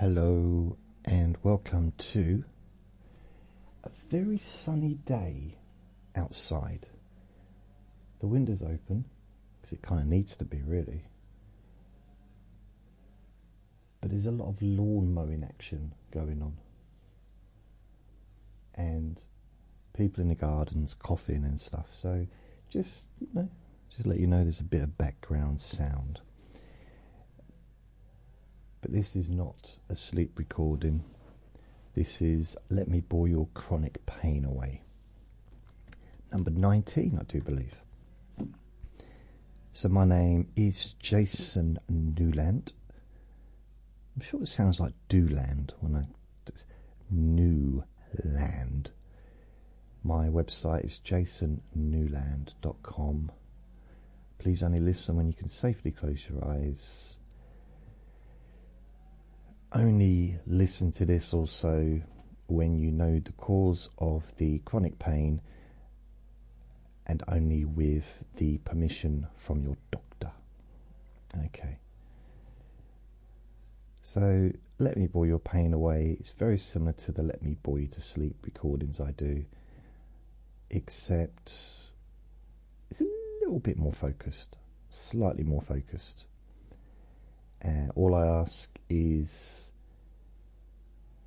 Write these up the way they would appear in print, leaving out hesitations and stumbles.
Hello and welcome to a very sunny day outside. The window's open because it kind of needs to be, really. But there's a lot of lawn mowing action going on. And people in the gardens coughing and stuff. So just let you know there's a bit of background sound. But this is not a sleep recording. This is Let Me Bore Your Chronic Pain Away. Number 19, I do believe. So my name is Jason Newland. I'm sure it sounds like Dooland when it's Newland. My website is jasonnewland.com. Please only listen when you can safely close your eyes. Only listen to this also when you know the cause of the chronic pain, and only with the permission from your doctor. Okay. So, Let Me Bore Your Pain Away. It's very similar to the Let Me Bore You to Sleep recordings I do, except it's a little bit more focused, slightly more focused. All I ask is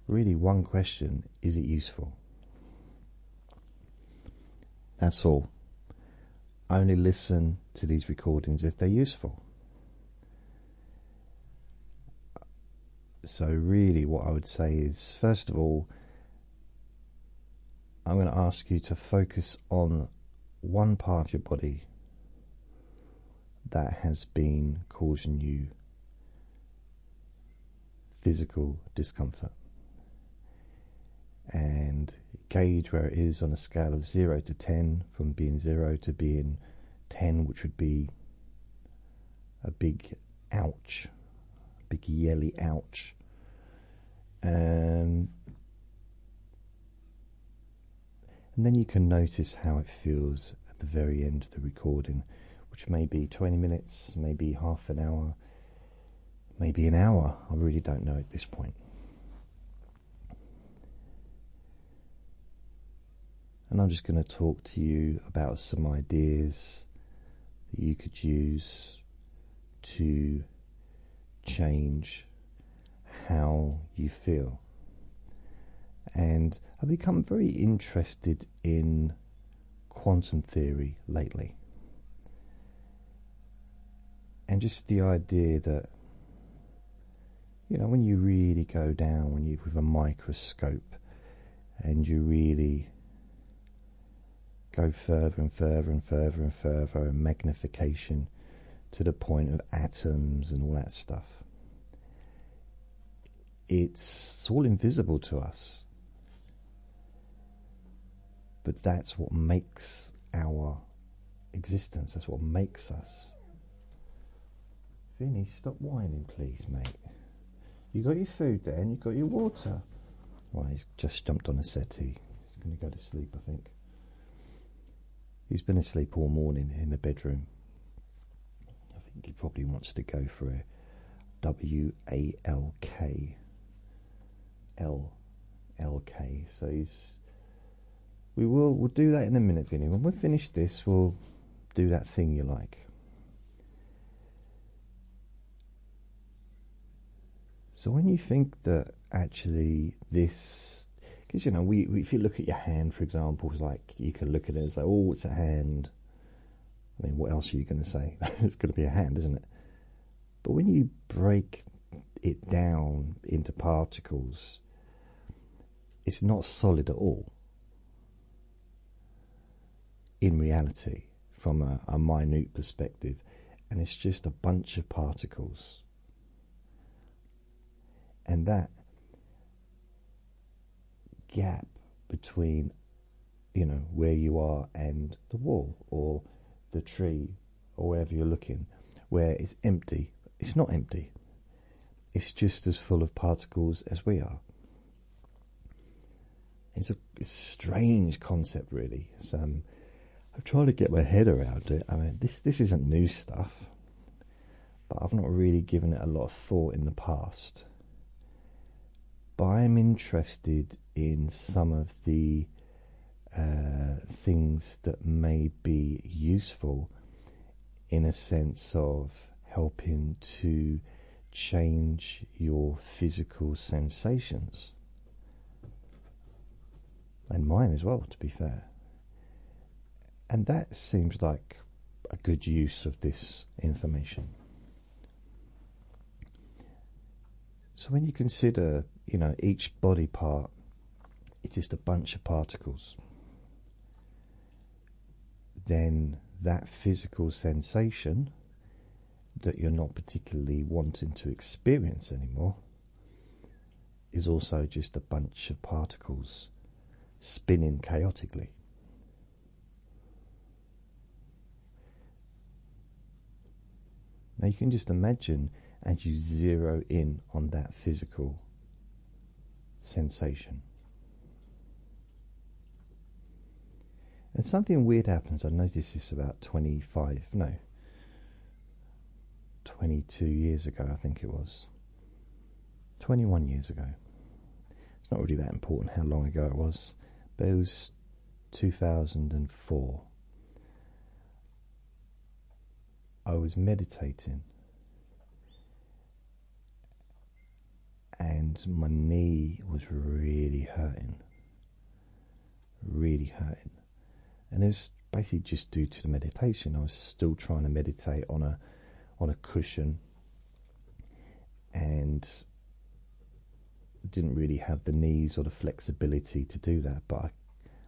really one question: is it useful? That's all. Only listen to these recordings if they're useful. So really what I would say is, first of all, I'm going to ask you to focus on one part of your body that has been causing you physical discomfort, and gauge where it is on a scale of 0 to 10, from being 0 to being 10, which would be a big ouch, a big yelly ouch. And then you can notice how it feels at the very end of the recording, which may be 20 minutes, maybe half an hour, maybe an hour. I really don't know at this point. And I'm just going to talk to you about some ideas that you could use to change how you feel. And I've become very interested in quantum theory lately. And just the idea that, when you really go down, with a microscope, and you really go further and further and further and further, and magnification to the point of atoms and all that stuff, it's all invisible to us. But that's what makes our existence. That's what makes us. Vinny, stop whining, please, mate. You got your food there and you got your water. Well, he's just jumped on a settee. He's going to go to sleep, I think. He's been asleep all morning in the bedroom. I think he probably wants to go for a WALK. LK. So we'll do that in a minute, Vinny. When we finish this, we'll do that thing you like. So when you think that actually this, because if you look at your hand, for example, it's like you can look at it and say, oh, it's a hand. I mean, what else are you going to say? It's going to be a hand, isn't it? But when you break it down into particles, it's not solid at all. In reality, from a minute perspective, and it's just a bunch of particles. And that gap between, where you are and the wall or the tree or wherever you're looking, where it's empty, it's not empty. It's just as full of particles as we are. It's a strange concept, really. So I'm trying to get my head around it. I mean, this isn't new stuff, but I've not really given it a lot of thought in the past. But I'm interested in some of the things that may be useful in a sense of helping to change your physical sensations, and mine as well, to be fair. And that seems like a good use of this information. So when you consider, each body part is just a bunch of particles, then that physical sensation that you're not particularly wanting to experience anymore is also just a bunch of particles spinning chaotically. Now you can just imagine as you zero in on that physical sensation. And something weird happens. I noticed this about 22 years ago, I think it was. 21 years ago. It's not really that important how long ago it was, but it was 2004. I was meditating and my knee was really hurting. And it was basically just due to the meditation. I was still trying to meditate on a cushion and didn't really have the knees or the flexibility to do that, but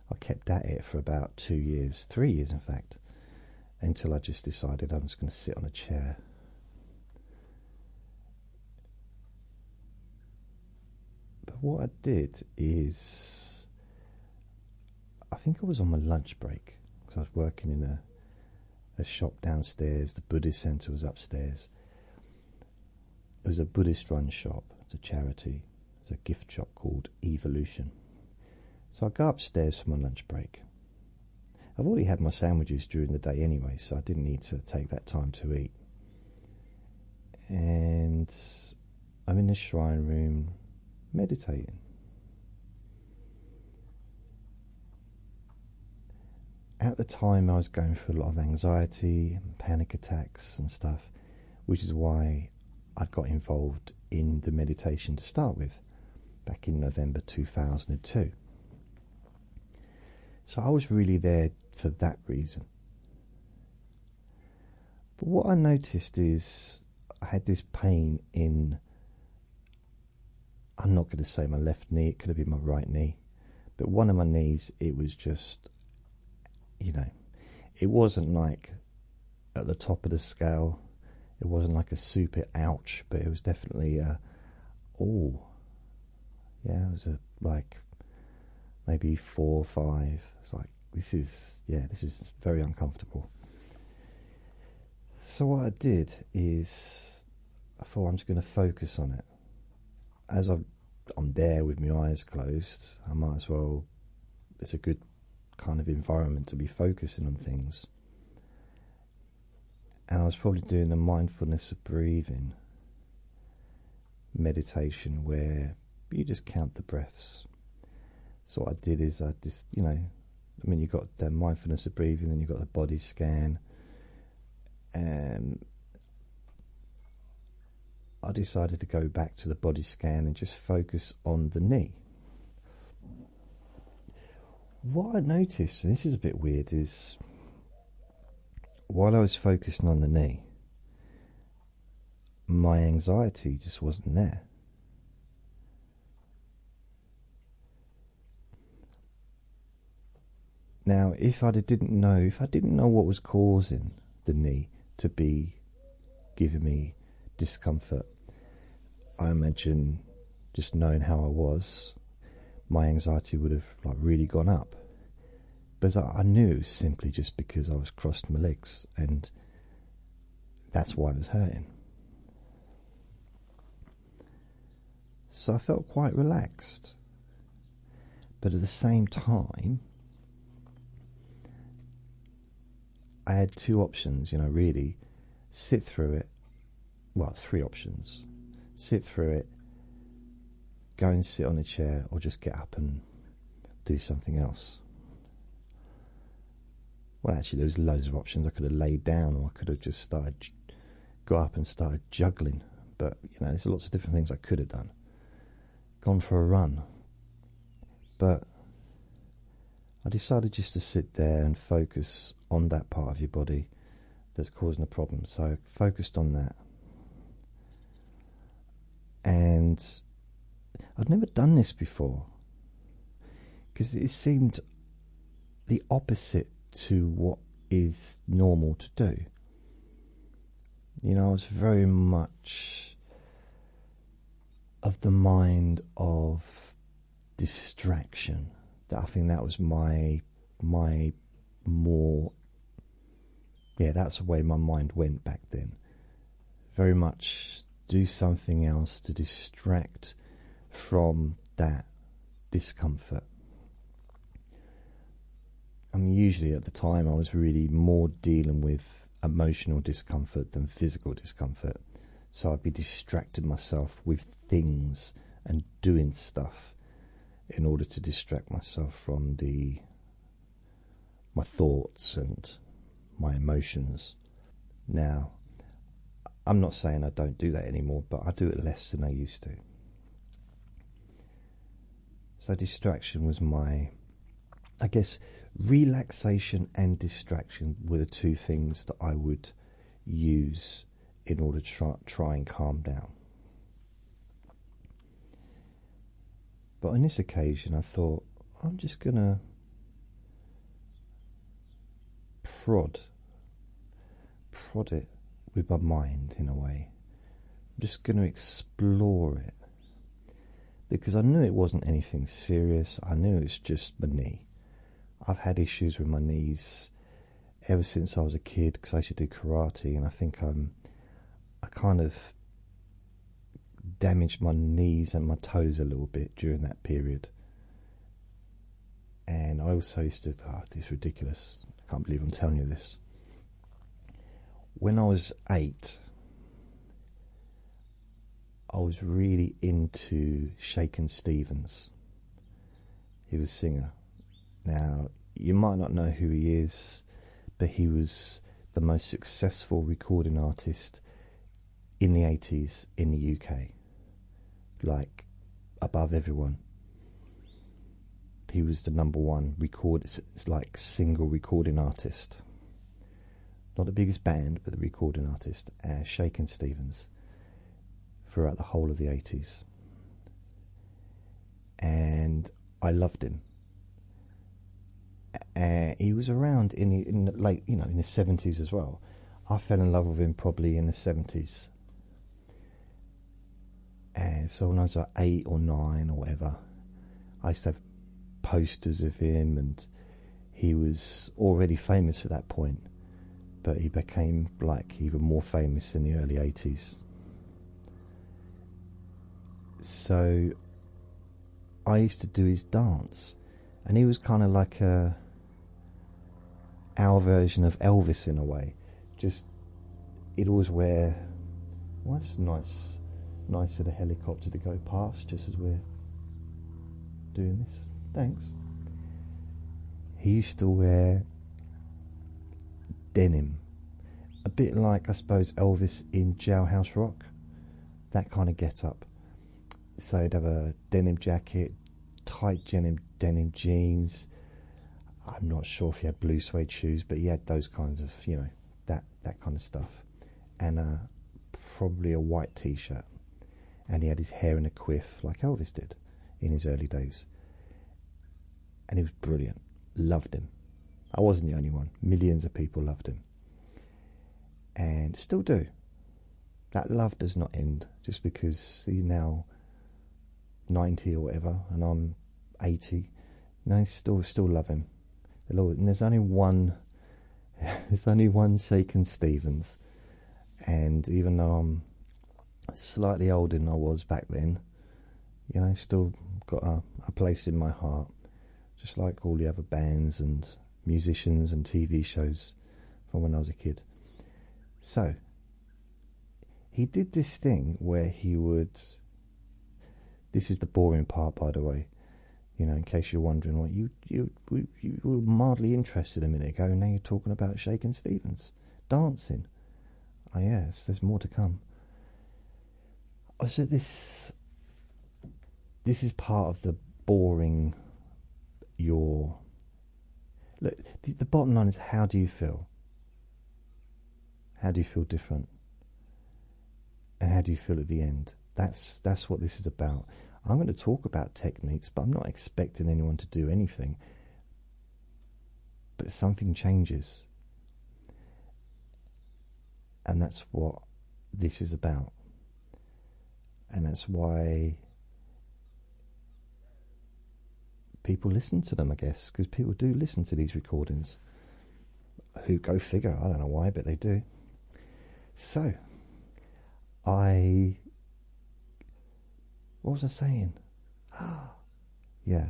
I kept at it for about 2 years, 3 years in fact, until I just decided I'm just going to sit on a chair. But what I did is, I think I was on my lunch break, because I was working in a shop downstairs. The Buddhist centre was upstairs. It was a Buddhist run shop. It's a charity. It's a gift shop called Evolution. So I go upstairs for my lunch break. I've already had my sandwiches during the day anyway, so I didn't need to take that time to eat. And I'm in the shrine room meditating. At the time I was going through a lot of anxiety and panic attacks and stuff, which is why I got involved in the meditation to start with, back in November 2002. So I was really there for that reason. But what I noticed is I had this pain in, I'm not going to say my left knee, it could have been my right knee, but one of my knees, it was just, it wasn't like at the top of the scale, it wasn't like a super ouch, but it was definitely it was like maybe 4 or 5. It's like, this is very uncomfortable. So what I did is, I thought I'm just going to focus on it. As I'm there with my eyes closed, I might as well, it's a good kind of environment to be focusing on things. And I was probably doing a mindfulness of breathing meditation where you just count the breaths. So what I did is I just, you've got the mindfulness of breathing, then you've got the body scan, and I decided to go back to the body scan and just focus on the knee. What I noticed, and this is a bit weird, is while I was focusing on the knee, my anxiety just wasn't there. Now, if I didn't know what was causing the knee to be giving me discomfort, I imagine just knowing how I was, my anxiety would have really gone up. But I knew it was simply just because I was crossed my legs, and that's why it was hurting. So I felt quite relaxed. But at the same time, I had 2 options, really. Sit through it. Well, 3 options. Sit through it, go and sit on a chair or just get up and do something else. Well, actually, there was loads of options. I could have laid down, or I could have just got up and started juggling. But, there's lots of different things I could have done. Gone for a run. But I decided just to sit there and focus on that part of your body that's causing the problem. So I focused on that. And I'd never done this before, because it seemed the opposite to what is normal to do. I was very much of the mind of distraction. I think that was my more, that's the way my mind went back then. Very much do something else to distract from that discomfort. Usually at the time I was really more dealing with emotional discomfort than physical discomfort. So I'd be distracting myself with things and doing stuff in order to distract myself from my thoughts and my emotions. Now, I'm not saying I don't do that anymore, but I do it less than I used to. So distraction was I guess relaxation and distraction were the two things that I would use in order to try and calm down. But on this occasion I thought, I'm just going to prod it with my mind in a way. I'm just going to explore it, because I knew it wasn't anything serious. I knew it's just my knee. I've had issues with my knees ever since I was a kid, because I used to do karate, and I think I kind of damaged my knees and my toes a little bit during that period. And I also used to, this is ridiculous, I can't believe I'm telling you this. When I was 8, I was really into Shakin' Stevens. He was a singer. Now, you might not know who he is, but he was the most successful recording artist in the 80s in the UK. Like, above everyone. He was the number one single recording artist. Not the biggest band, but the recording artist, Shakin' Stevens, throughout the whole of the 80s. And I loved him. He was around in the late, in the 70s as well. I fell in love with him probably in the 70s. And so when I was like 8 or 9 or whatever, I used to have posters of him, and he was already famous at that point, but he became like even more famous in the early 80s. So I used to do his dance, and he was kind of like our version of Elvis in a way. Just, he'd always wear, well, it's nice of the helicopter to go past just as we're doing this. Thanks. He used to wear denim, a bit like, I suppose, Elvis in Jailhouse Rock, that kind of get-up. So he'd have a denim jacket, tight denim jeans. I'm not sure if he had blue suede shoes, but he had those kinds of, that kind of stuff. And probably a white t-shirt. And he had his hair in a quiff like Elvis did in his early days. And he was brilliant. Loved him. I wasn't the only one. Millions of people loved him. And still do. That love does not end just because he's now 90 or whatever and I'm 80. No, I still love him. And there's only one Shakin' Stevens. And even though I'm slightly older than I was back then, still got a place in my heart, just like all the other bands and musicians and TV shows from when I was a kid. So he did this thing where he would This is the boring part, by the way. You know, in case you're wondering, what you were mildly interested a minute ago, and now you're talking about Shakin' Stevens dancing. Oh yes, there's more to come. So this is part of the boring. Look, the bottom line is, how do you feel? How do you feel different? And how do you feel at the end? That's what this is about. I'm going to talk about techniques, but I'm not expecting anyone to do anything. But something changes. And that's what this is about. And that's why people listen to them, I guess, because people do listen to these recordings. Who, go figure, I don't know why, but they do. So, what was I saying? Yeah,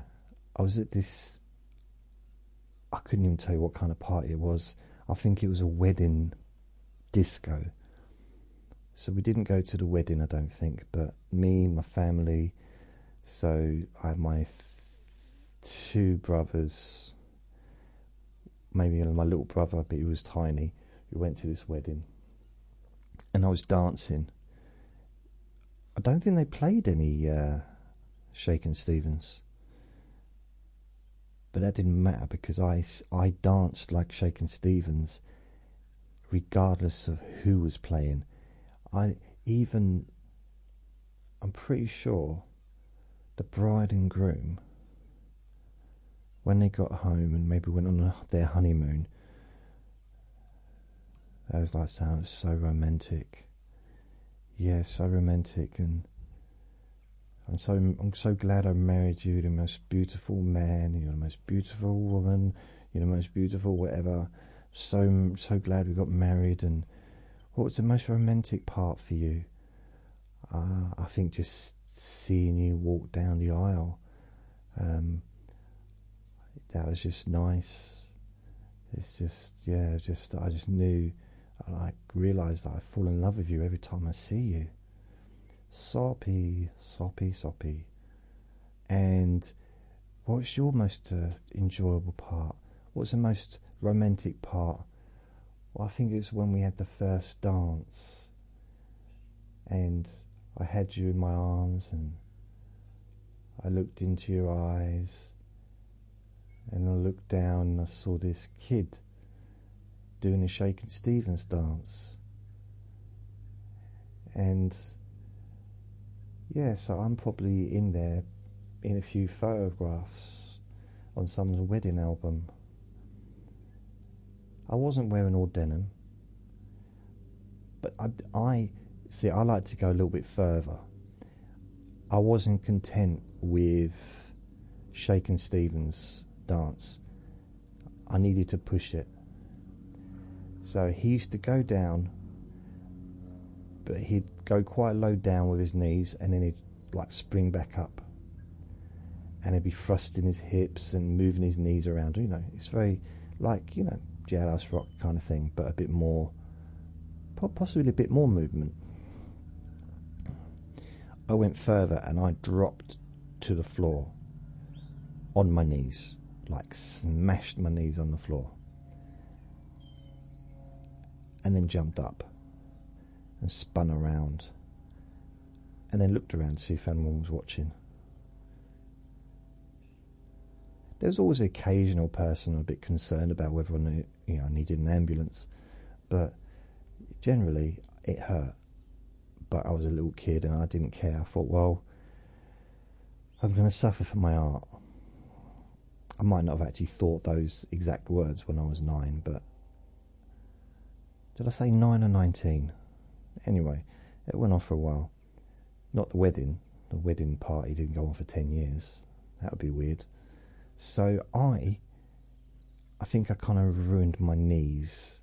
I was at this, I couldn't even tell you what kind of party it was. I think it was a wedding disco. So we didn't go to the wedding, I don't think, but me, my family, so I had my two brothers, maybe my little brother, but he was tiny. We went to this wedding, and I was dancing. I don't think they played any Shakin' Stevens, but that didn't matter because I danced like Shakin' Stevens regardless of who was playing. I'm pretty sure the bride and groom, when they got home and maybe went on their honeymoon, that was like, sounds so romantic. Yeah, so romantic, and I'm so glad I married you, the most beautiful man, you're the most beautiful woman, you're the most beautiful whatever. So glad we got married. And what was the most romantic part for you? I think just seeing you walk down the aisle. That was just nice. It's just, yeah, I just knew, I realised that I fall in love with you every time I see you. Soppy. And what's your most enjoyable part? What's the most romantic part? Well, I think it was when we had the first dance, and I had you in my arms, and I looked into your eyes, and I looked down, and I saw this kid doing a Shakin' Stevens dance. And yeah, so I'm probably in there in a few photographs on someone's wedding album. I wasn't wearing all denim, but I see, I like to go a little bit further. I wasn't content with Shakin' Stevens dance. I needed to push it. So he used to go down, but he'd go quite low down with his knees, and then he'd like spring back up, and he'd be thrusting his hips and moving his knees around. You know, it's very like, you know, jailhouse rock kind of thing, but a bit more, possibly a bit more movement. I went further, and I dropped to the floor on my knees, like smashed my knees on the floor, and then jumped up and spun around, and then looked around to see if anyone was watching. There's always an occasional person a bit concerned about whether or not, you know, I needed an ambulance, but generally it hurt. But I was a little kid and I didn't care. I thought, well, I'm going to suffer for my art. I might not have actually thought those exact words when I was 9, but did I say 9 or 19? Anyway, it went on for a while. Not the wedding. The wedding party didn't go on for 10 years. That would be weird. So I think I kind of ruined my knees,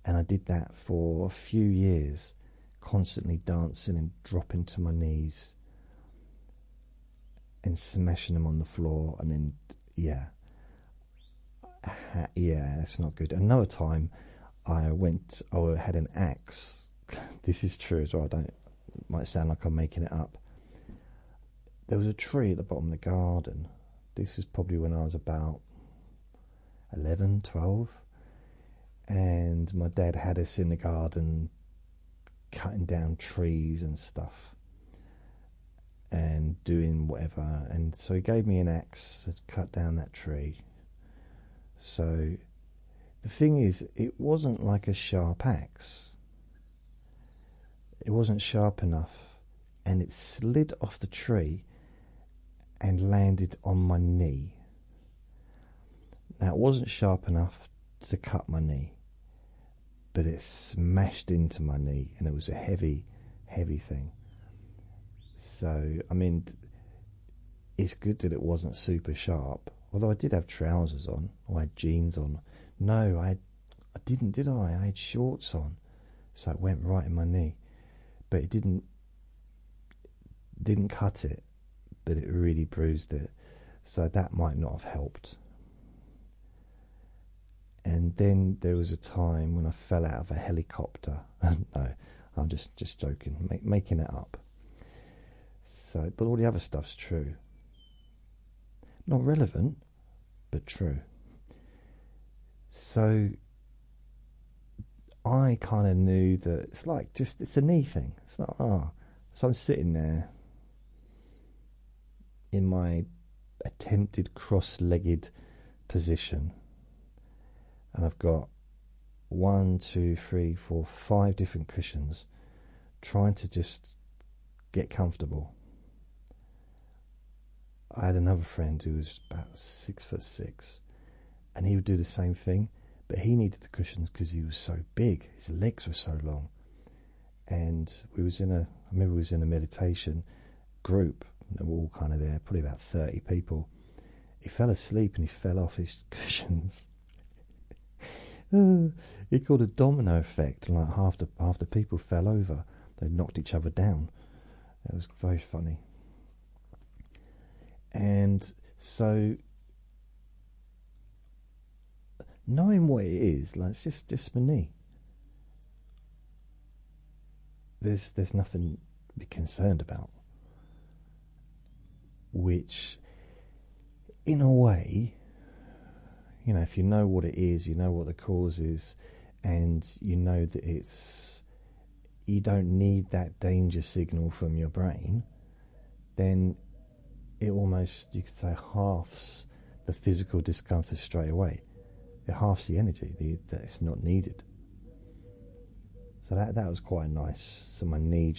and I did that for a few years, constantly dancing and dropping to my knees and smashing them on the floor, and then yeah, it's not good. Another time I had an axe. This is true as well. It might sound like I'm making it up. there was a tree at the bottom of the garden. This is probably when I was about 11, 12, and my dad had us in the garden cutting down trees and stuff and doing whatever, and so he gave me an axe to cut down that tree. So the thing is, it wasn't like a sharp axe. It wasn't sharp enough, and it slid off the tree and landed on my knee. Now, it wasn't sharp enough to cut my knee, but it smashed into my knee, and it was a heavy, heavy thing. So, I mean, it's good that it wasn't super sharp. Although I did have trousers on, or I had jeans on. No, I didn't, did I? I had shorts on, so it went right in my knee. But it didn't cut it, but it really bruised it. So that might not have helped. And then there was a time when I fell out of a helicopter. No, I'm just joking, making it up. So, but all the other stuff's true. Not relevant, but true. So I kind of knew that it's like it's a knee thing. It's not, So I'm sitting there in my attempted cross-legged position, and I've got 1, 2, 3, 4, 5 different cushions, trying to just get comfortable. I had another friend who was about 6'6", and he would do the same thing, but he needed the cushions because he was so big. His legs were so long. And I remember we was in a meditation group, and we were all kind of there, probably about 30 people. He fell asleep and he fell off his cushions. He called a domino effect, and like half the people fell over. They knocked each other down. It was very funny. And so, knowing what it is, like, it's just my knee. There's nothing to be concerned about. Which, in a way, you know, if you know what it is, you know what the cause is, and you know that you don't need that danger signal from your brain, then it almost, you could say, halves the physical discomfort straight away. It halves the energy that it's not needed. So that was quite nice. So my knee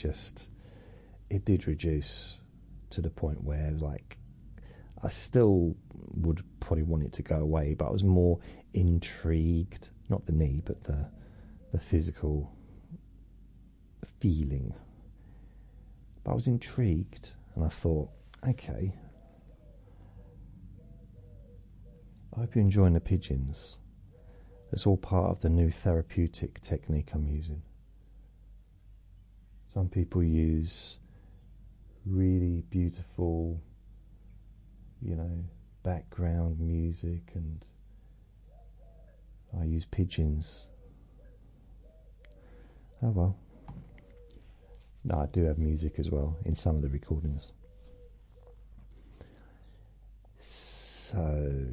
it did reduce to the point where, like, I still would probably want it to go away, but I was more intrigued, not the knee, but the physical feeling. But I was intrigued, and I thought, okay, I hope you're enjoying the pigeons. It's all part of the new therapeutic technique I'm using. Some people use really beautiful, background music, and I use pigeons. Oh well. No, I do have music as well in some of the recordings. So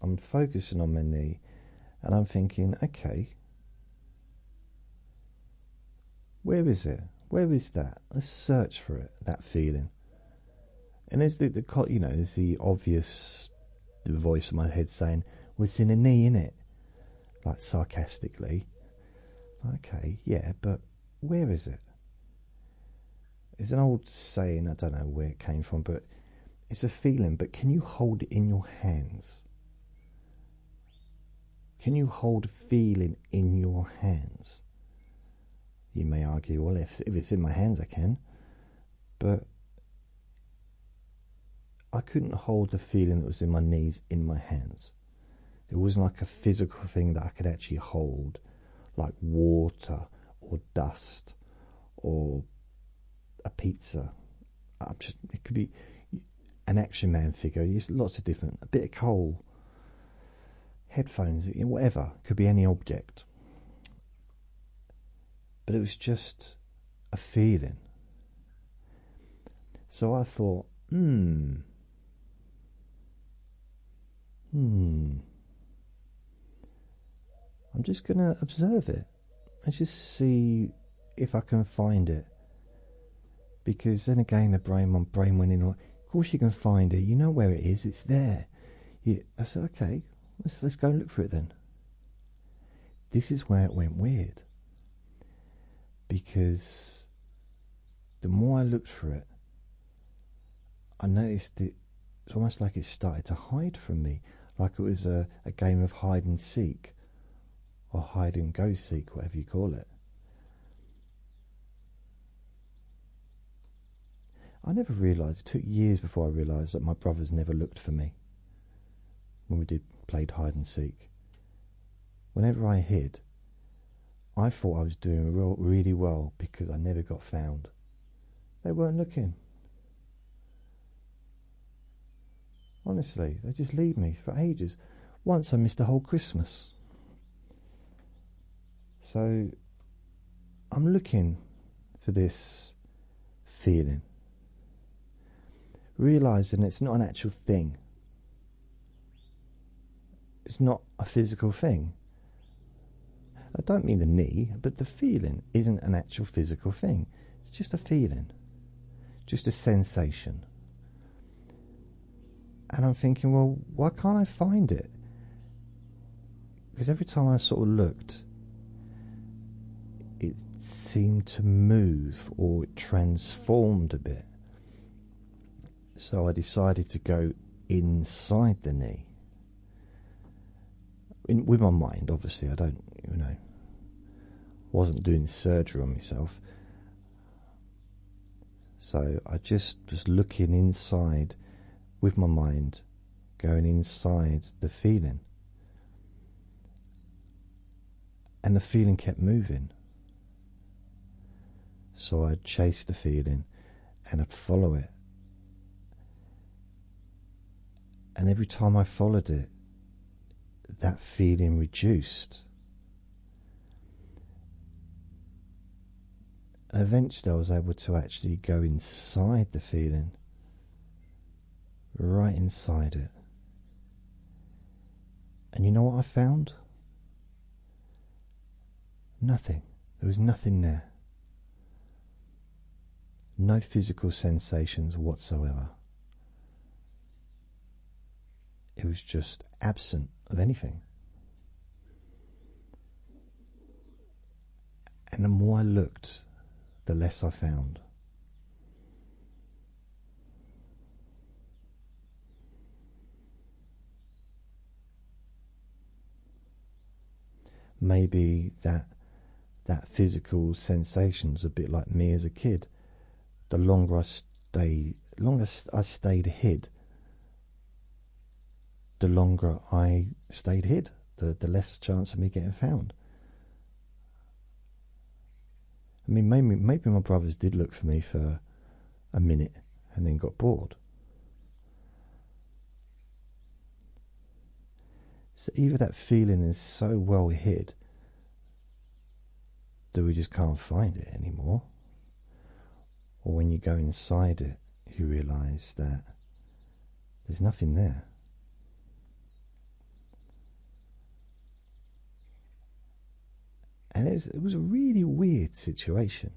I'm focusing on my knee, and I'm thinking, okay, where is it? Where is that? Let's search for it, that feeling. And there's there's the obvious voice in my head saying, well, it's in the knee, innit? Like, sarcastically. Okay, yeah, but where is it? It's an old saying, I don't know where it came from, but it's a feeling, but can you hold it in your hands? Can you hold a feeling in your hands? You may argue, well, if it's in my hands, I can. But I couldn't hold the feeling that was in my knees in my hands. It wasn't like a physical thing that I could actually hold, like water or dust or a pizza. It could be an Action Man figure. There's lots of different, a bit of coal, headphones, whatever. It could be any object. But it was just a feeling. So I thought, I'm just going to observe it and just see if I can find it. Because then again, my brain went in. Of course, you can find it. You know where it is. It's there. I said, okay, let's go and look for it then. This is where it went weird. Because the more I looked for it, I noticed it's almost like it started to hide from me, like it was a game of hide and seek, or hide and go seek, whatever you call it. I never realised, it took years before I realised that my brothers never looked for me when we played hide and seek. Whenever I hid, I thought I was doing really well because I never got found. They weren't looking. Honestly, they just leave me for ages. Once I missed a whole Christmas. So I'm looking for this feeling, realising it's not an actual thing. It's not a physical thing. I don't mean the knee, but the feeling isn't an actual physical thing. It's just a feeling, just a sensation. And I'm thinking, well, why can't I find it? Because every time I sort of looked, it seemed to move, or it transformed a bit. So I decided to go inside the knee. With my mind, obviously, I don't, wasn't doing surgery on myself. So I just was looking inside with my mind, going inside the feeling. And the feeling kept moving. So I'd chase the feeling and I'd follow it. And every time I followed it, that feeling reduced. And eventually I was able to actually go inside the feeling, right inside it. And you know what I found? Nothing. There was nothing there. No physical sensations whatsoever. It was just absent of anything. And the more I looked, the less I found. Maybe that physical sensation was a bit like me as a kid. The longer I stayed hid, the longer I stayed hid, the less chance of me getting found. I mean, maybe my brothers did look for me for a minute and then got bored. So either that feeling is so well hid that we just can't find it anymore, or when you go inside it, you realise that there's nothing there. And it was a really weird situation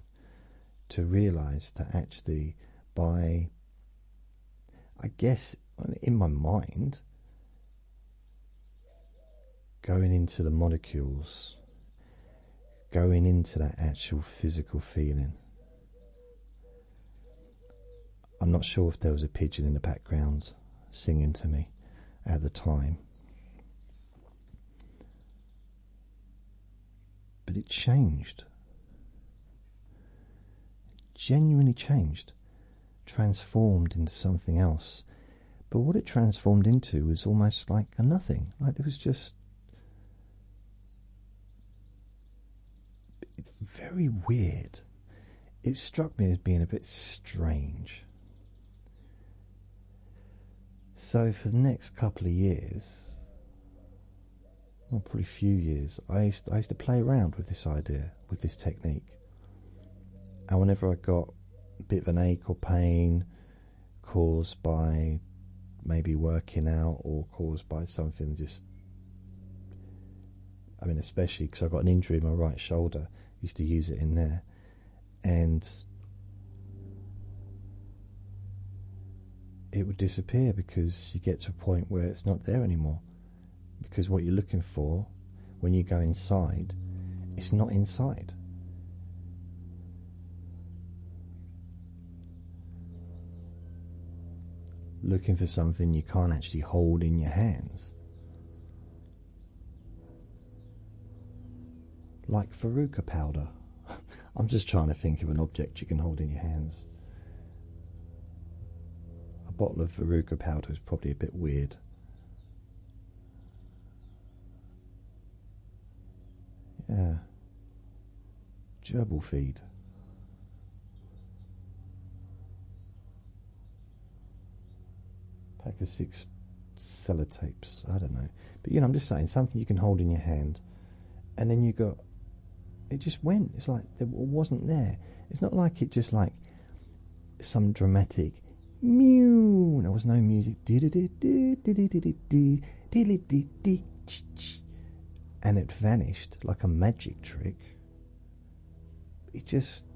to realise that actually by, I guess, in my mind, going into the molecules, going into that actual physical feeling. I'm not sure if there was a pigeon in the background singing to me at the time. But it changed. It genuinely changed. Transformed into something else. But what it transformed into was almost like a nothing. Like it was just very weird. It struck me as being a bit strange. So for the next couple of years, well, probably a few years, I used to play around with this idea, with this technique. And whenever I got a bit of an ache or pain, caused by maybe working out or caused by something just, I mean, especially because I got an injury in my right shoulder, used to use it in there, and it would disappear because you get to a point where it's not there anymore, because what you're looking for when you go inside, it's not inside. Looking for something you can't actually hold in your hands, like Veruca powder. I'm just trying to think of an object you can hold in your hands. A bottle of Veruca powder is probably a bit weird. Yeah. Gerbil feed. Pack of 6 sellotapes. I don't know. But I'm just saying, something you can hold in your hand, and then you got, it just went. It's like it wasn't there. It's not like it just like some dramatic mew. There was no music. And it vanished like a magic trick. It just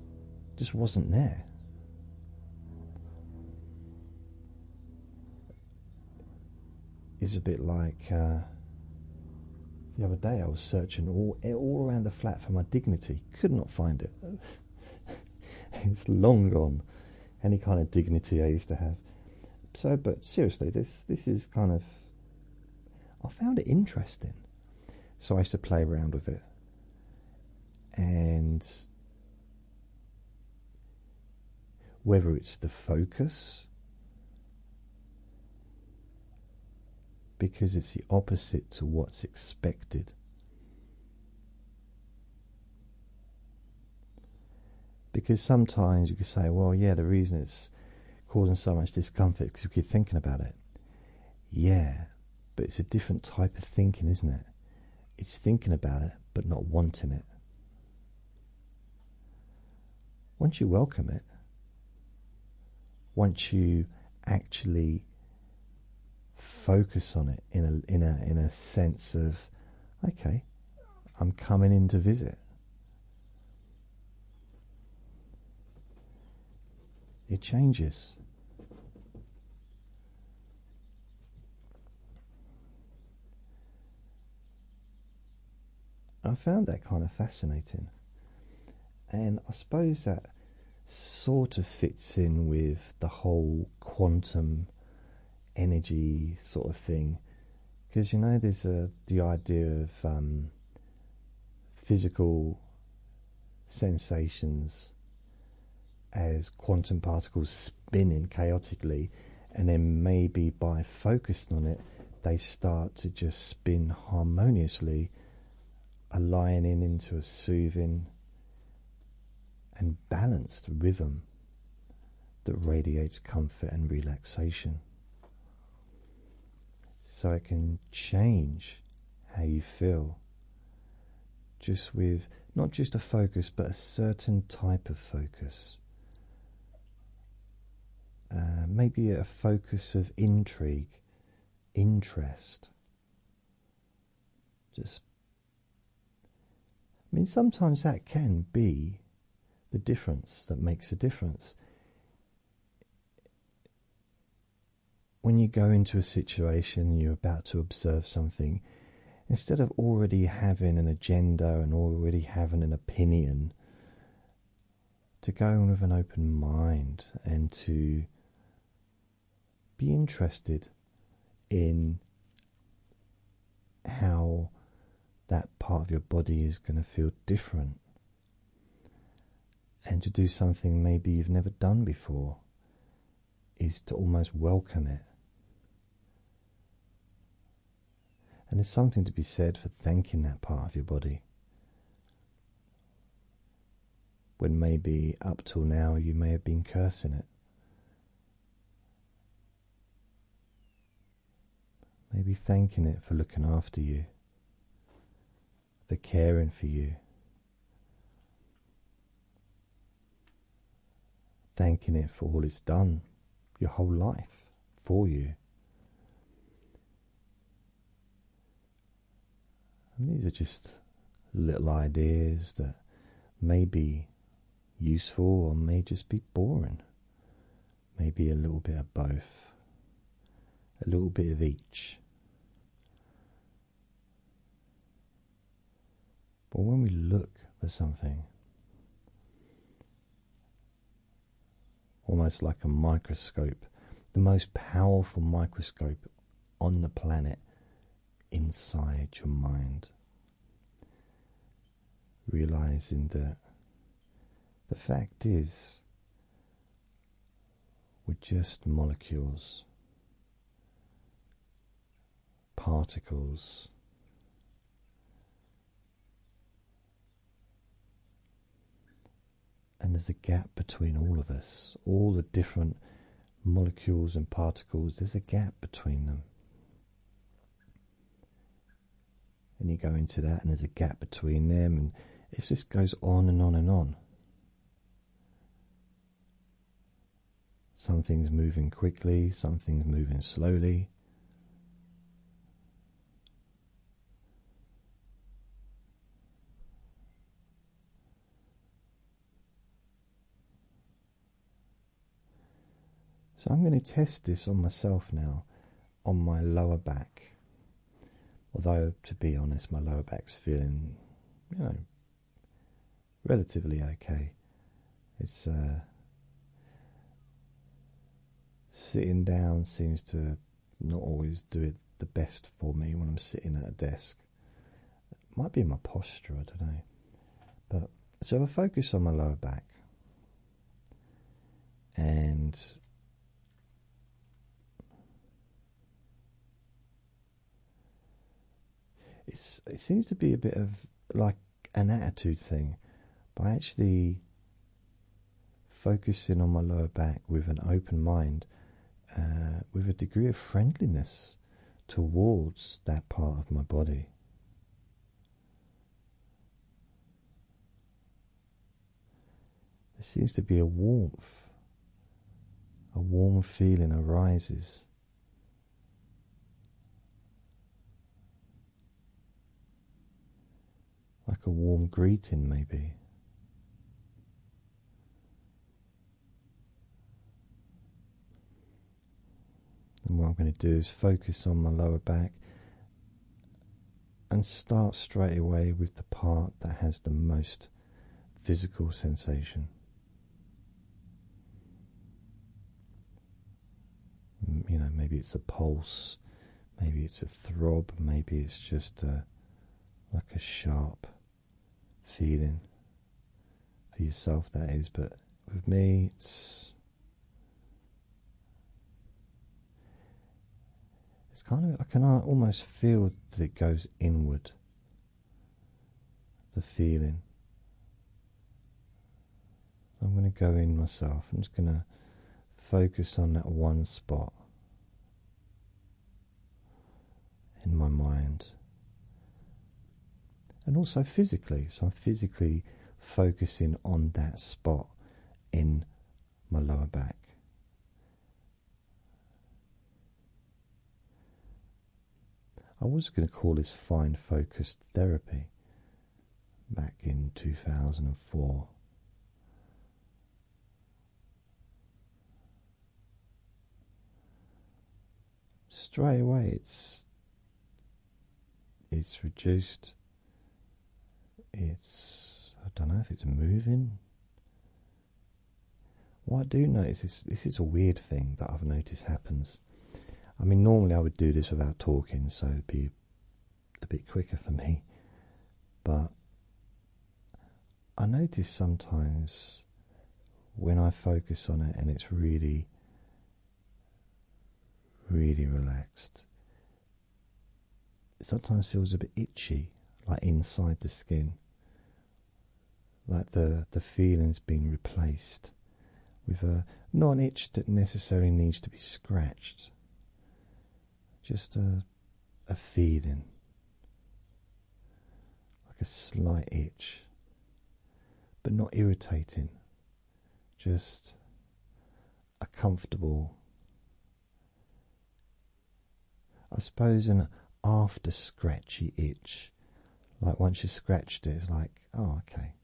wasn't there. It's a bit like the other day I was searching all around the flat for my dignity. Could not find it. It's long gone. Any kind of dignity I used to have. So, but seriously, this is kind of, I found it interesting. So I used to play around with it. And whether it's the focus, because it's the opposite to what's expected. Because sometimes you could say, well, yeah, the reason it's causing so much discomfort is because you keep thinking about it. Yeah, but it's a different type of thinking, isn't it? It's thinking about it, but not wanting it. Once you welcome it, once you actually focus on it in a sense of, okay, I'm coming in to visit, it changes. I found that kind of fascinating, and I suppose that sort of fits in with the whole quantum energy sort of thing, because there's the idea of physical sensations as quantum particles spinning chaotically, and then maybe by focusing on it they start to just spin harmoniously, aligning into a soothing and balanced rhythm that radiates comfort and relaxation. So it can change how you feel, just with not just a focus, but a certain type of focus. Maybe a focus of intrigue, interest. Sometimes that can be the difference that makes a difference. When you go into a situation, you're about to observe something, instead of already having an agenda and already having an opinion, to go in with an open mind and to be interested in how that part of your body is going to feel different, and to do something maybe you've never done before is to almost welcome it. And there's something to be said for thanking that part of your body, when maybe up till now you may have been cursing it. Maybe thanking it for looking after you, for caring for you, thanking it for all it's done your whole life for you. And these are just little ideas that may be useful or may just be boring. Maybe a little bit of both, a little bit of each. But when we look for something, almost like a microscope, the most powerful microscope on the planet, inside your mind, realizing that the fact is we're just molecules, particles, and there's a gap between all of us, all the different molecules and particles, there's a gap between them. And you go into that and there's a gap between them, and it just goes on and on and on. Something's moving quickly, something's moving slowly. So I'm going to test this on myself now, on my lower back. Although, to be honest, my lower back's feeling, relatively okay. It's sitting down seems to not always do it the best for me when I'm sitting at a desk. It might be my posture, I don't know. But so if I focus on my lower back, and it seems to be a bit of like an attitude thing, by actually focusing on my lower back with an open mind, with a degree of friendliness towards that part of my body. There seems to be a warm feeling arises. Like a warm greeting, maybe. And what I'm going to do is focus on my lower back and start straight away with the part that has the most physical sensation. Maybe it's a pulse, maybe it's a throb, maybe it's just like a sharp feeling for yourself, that is. But with me, it's kind of, I can almost feel that it goes inward, the feeling. I'm going to go in myself. I'm just going to focus on that one spot in my mind. And also physically, so I'm physically focusing on that spot in my lower back. I was going to call this fine focused therapy back in 2004. Straight away it's reduced. I don't know if it's moving. What I do notice is, this is a weird thing that I've noticed happens. I mean, normally I would do this without talking, so it'd be a bit quicker for me. But I notice sometimes when I focus on it and it's really, really relaxed, it sometimes feels a bit itchy, like inside the skin. Like the feeling's been replaced with not an itch that necessarily needs to be scratched. Just a feeling, like a slight itch, but not irritating, just a comfortable I suppose, an after scratchy itch. Like once you scratched it, it's like, oh, okay.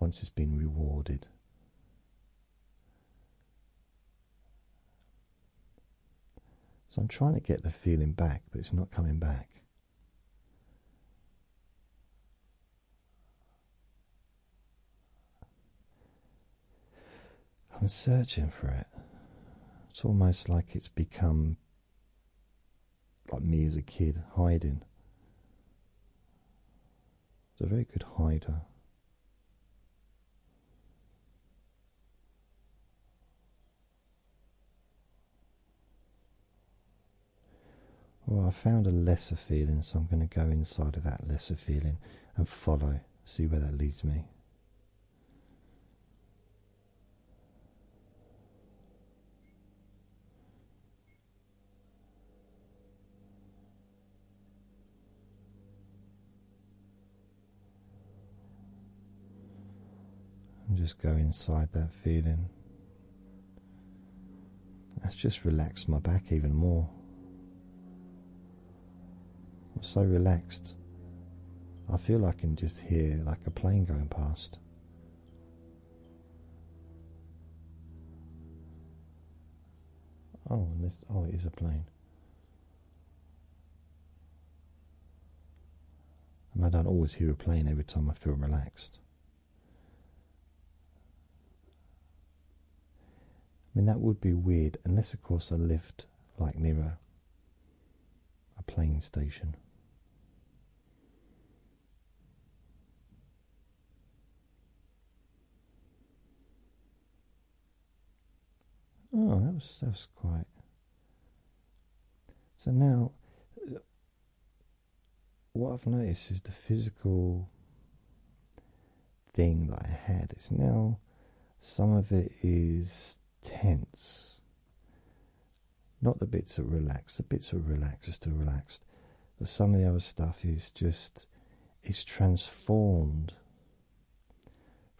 Once it's been rewarded. So I'm trying to get the feeling back, but it's not coming back. I'm searching for it. It's almost like it's become like me as a kid, hiding. It's a very good hider. Well, I found a lesser feeling, so I'm going to go inside of that lesser feeling and follow, see where that leads me. And just go inside that feeling. That's just relaxed my back even more. I'm so relaxed. I feel I can just hear like a plane going past. Oh, it is a plane. And I don't always hear a plane every time I feel relaxed. I mean, that would be weird, unless, of course, I lived like near a plane station. Oh, that was quite. So now, what I've noticed is the physical thing that I had is now, some of it is tense. Not the bits that relax. The bits that relax are still relaxed. But some of the other stuff is just, it's transformed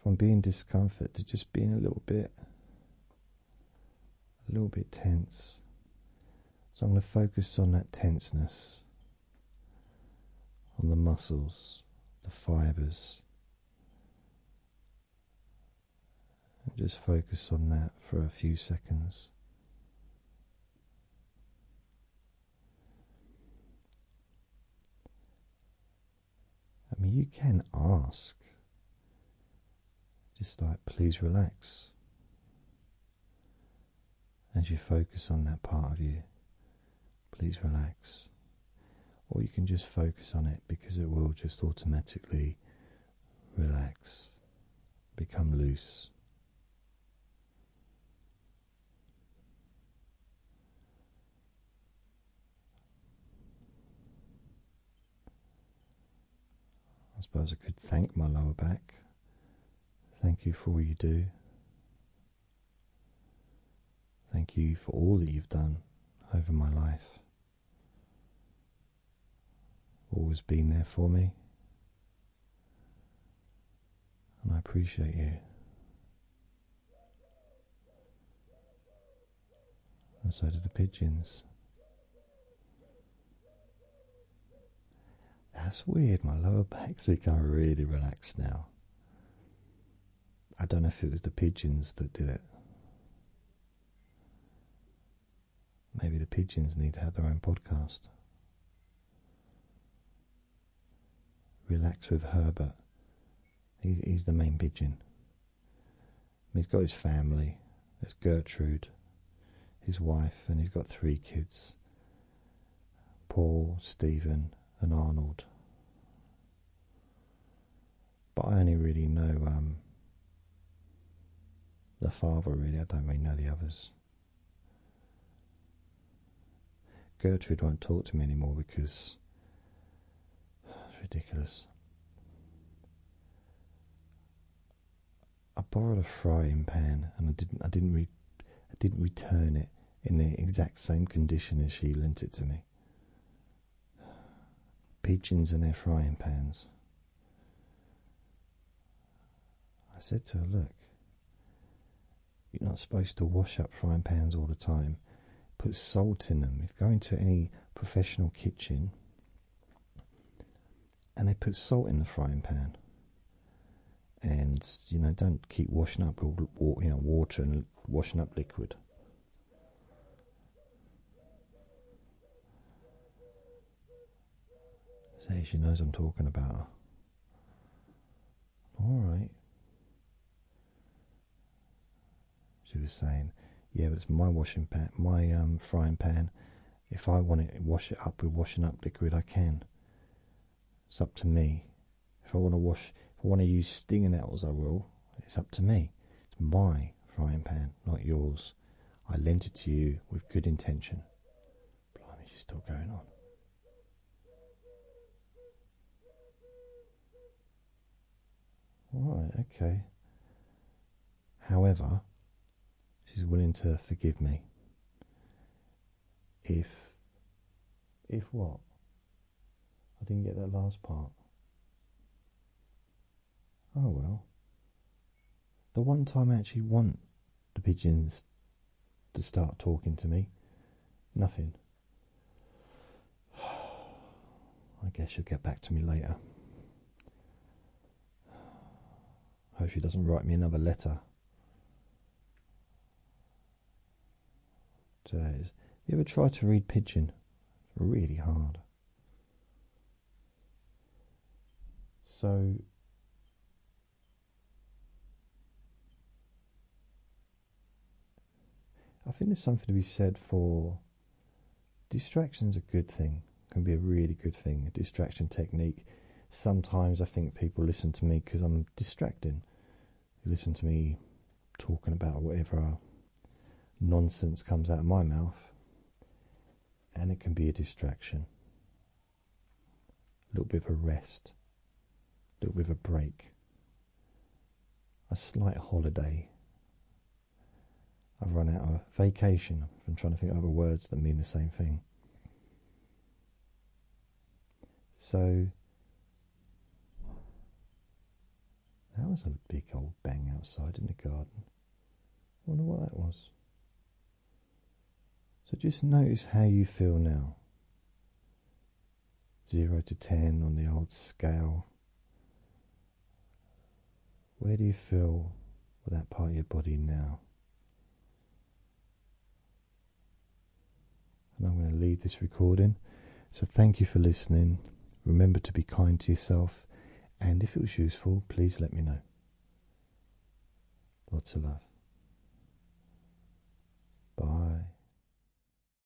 from being discomfort to just being a little bit tense. So I'm going to focus on that tenseness, on the muscles, the fibers, and just focus on that for a few seconds. I mean, you can ask, just like, please relax. As you focus on that part of you, please relax. Or you can just focus on it because it will just automatically relax, become loose. I suppose I could thank my lower back. Thank you for all you do. Thank you for all that you've done over my life. Always been there for me. And I appreciate you. And so do the pigeons. That's weird, my lower back's become really relaxed now. I don't know if it was the pigeons that did it. Maybe the pigeons need to have their own podcast. Relax with Herbert. He's the main pigeon. He's got his family. There's Gertrude, his wife, and he's got 3 kids. Paul, Stephen, and Arnold. But I only really know the father, really. I don't really know the others. Gertrude won't talk to me anymore because it's ridiculous. I borrowed a frying pan and I didn't return it in the exact same condition as she lent it to me. Pigeons and their frying pans. I said to her, look, you're not supposed to wash up frying pans all the time. put salt in them. If you go into any professional kitchen and they put salt in the frying pan, and don't keep washing up with water and washing up liquid. So she knows I'm talking about her. All right. She was saying, yeah, but it's my washing pan, my frying pan. If I want to wash it up with washing up liquid, I can. It's up to me. If I want to use stinging nettles, I will. It's up to me. It's my frying pan, not yours. I lent it to you with good intention. Blimey, she's still going on. All right, okay. However, she's willing to forgive me. If what? I didn't get that last part. Oh well. The one time I actually want the pigeons to start talking to me, nothing. I guess she'll get back to me later. Hope she doesn't write me another letter. You ever try to read pigeon? It's really hard. So I think there's something to be said for distraction's a good thing. Can be a really good thing. A distraction technique. Sometimes I think people listen to me because I'm distracting. You listen to me talking about whatever nonsense comes out of my mouth, and it can be a distraction. A little bit of a rest, a little bit of a break, a slight holiday. I've run out of vacation. I'm trying to think of other words that mean the same thing. So that was a big old bang outside in the garden. I wonder what that was. So just notice how you feel now. 0 to 10 on the old scale. Where do you feel with that part of your body now? And I'm going to leave this recording. So thank you for listening. Remember to be kind to yourself. And if it was useful, please let me know. Lots of love.